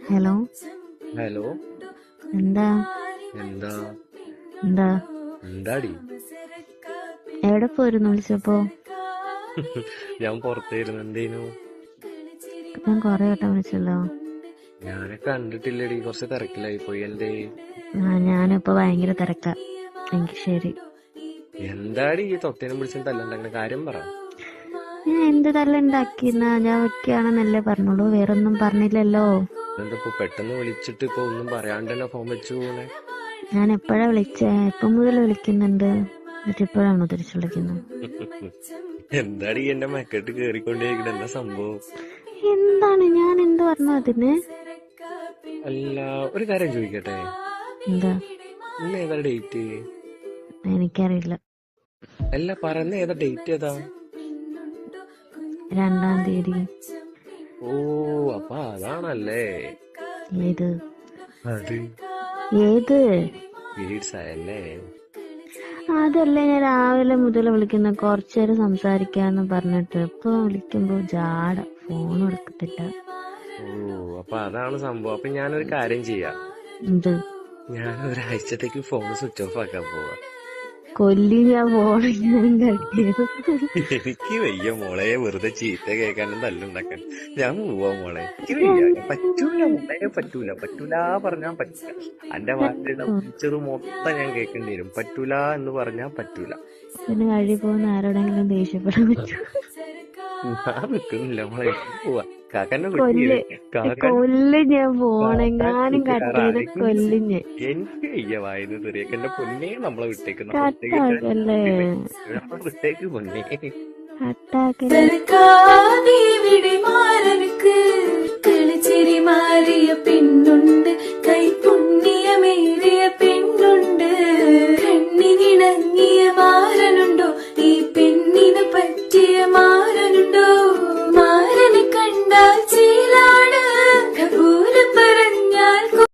Hello. Hello. എന്താ എന്താ എന്താ എന്താടി? എവിടെ പോയിരുന്നു വിളിച്ചപ്പോ? ഞാൻ പുറത്തായിരുന്നു. എന്തേനു? ഞാൻ കൊറേ വട്ടം വിളിച്ചല്ലോ. ഞാനെ കണ്ടിട്ടില്ലടി, കുറച്ച് തിരക്കിലായി പോയി. എന്തേ? ഞാനിപ്പോ ഭയങ്കര തിരക്കാ. എനിക്ക് ശരി. എന്താടി ഈ തൊട്ടേനും പിടിച്ചും തല്ലണ്ടങ്ങനെ കാര്യം പറ. ഞാൻ എന്ത് തല്ലുണ്ടാക്കിന്നാ? ഞാൻ വെക്കുകയാണെന്നല്ലേ പറഞ്ഞോളൂ, വേറൊന്നും പറഞ്ഞില്ലല്ലോ. എന്താ പെട്ടെന്ന് വിളിച്ചിട്ട് ഇപ്പൊ ഒന്നും പറയാണ്ട് തന്നെ ഫോൺ വെച്ചു പോണേ? ഞാൻ എപ്പോഴാ വിളിച്ചേ? എപ്പം മുതൽ വിളിക്കുന്നുണ്ട്, എന്നിട്ട് ഇപ്പോഴാണോ തിരിച്ചു വിളിക്കുന്നത്? എന്താടി എന്റെ മെക്കെട്ട് കേറിക്കൊണ്ടേയിരിക്കണ? എന്താ സംഭവം? എന്താണ്? ഞാൻ എന്ത് പറഞ്ഞു അതിന്? അല്ല, ഒരു കാര്യം ചോദിക്കട്ടെ, എന്താ? ഇന്ന് ഏതാ ഡേറ്റ്? എനിക്കറിയില്ല. അല്ല, പറയുന്ന ഏതാ ഡേറ്റ്? ഏതാ? 2-ാം തീയതി. ഓ, അപ്പൊ അതാണല്ലേ. ഏത്? അത് ഏത്? പീരീഡ്സ് ആയല്ലേ? അതല്ലേ ഞാൻ രാവിലെ മുതൽ വിളിക്കുന്ന, കുറച്ചേരം സംസാരിക്കാന്ന് പറഞ്ഞിട്ട്. ഇപ്പൊ വിളിക്കുമ്പോ ജാട, ഫോൺ എടുക്കത്തില്ല. ഓ, അപ്പൊ അതാണ് സംഭവം. അപ്പൊ ഞാനൊരു കാര്യം ചെയ്യാം. എന്ത്? ഞാൻ ഒരാഴ്ചത്തേക്ക് ഫോൺ സ്വിച്ച് ഓഫ് ആക്കാൻ പോവാ. കൊല്ലി ഞാൻ ഫോണ് ഞാനും കഴിക്കിയത്. എനിക്ക് വയ്യ മോളെ, വെറുതെ ചീത്ത കേൾക്കാനും തല്ലുണ്ടാക്കാൻ. ഞാൻ പോവാ മോളെ, എനിക്ക് വയ്യ. പറ്റൂല മോളെ, പറ്റൂല. പറ്റൂല പറഞ്ഞാ പറ്റൂല. എന്റെ വാർത്തയുടെ വിളിച്ചത് മൊത്തം ഞാൻ കേൾക്കേണ്ടി വരും. പറ്റൂല എന്ന് പറഞ്ഞാ പറ്റൂല. പിന്നെ കഴി പോകുന്ന ആരോടെങ്കിലും ദേഷ്യപ്പെടാൻ പറ്റും? ഞാൻ നിൽക്കുന്നില്ല മോളെ, പോവാ. കാക്കന്നെ കൊല്ല് കൊല്ല് ഞാൻ ഫോണെങ്ങാനും കട്ട് ചെയ്ത് കൊല്ലും ഞാൻ. എനിക്ക് വയ്യ വായന തെറിയൊക്കെ. എന്റെ പൊന്നെ, നമ്മളെ വിട്ടേക്ക്. കട്ടാക്കല്ലേ, നമ്മളെ വിട്ടേക്ക് പൊന്നെ. കട്ടാക്കല്ലേ. കിളിച്ചിരി മാറിയ പെണ്ണുണ്ട്, കൈപുണ്യമേറിയ പെണ്ണുണ്ട്. കണ്ണിനിണങ്ങിയ മാരനുണ്ടോ? ഈ പെണ്ണിന് പറ്റിയ മാരനുണ്ടോ? മാരനെ കണ്ടാൽ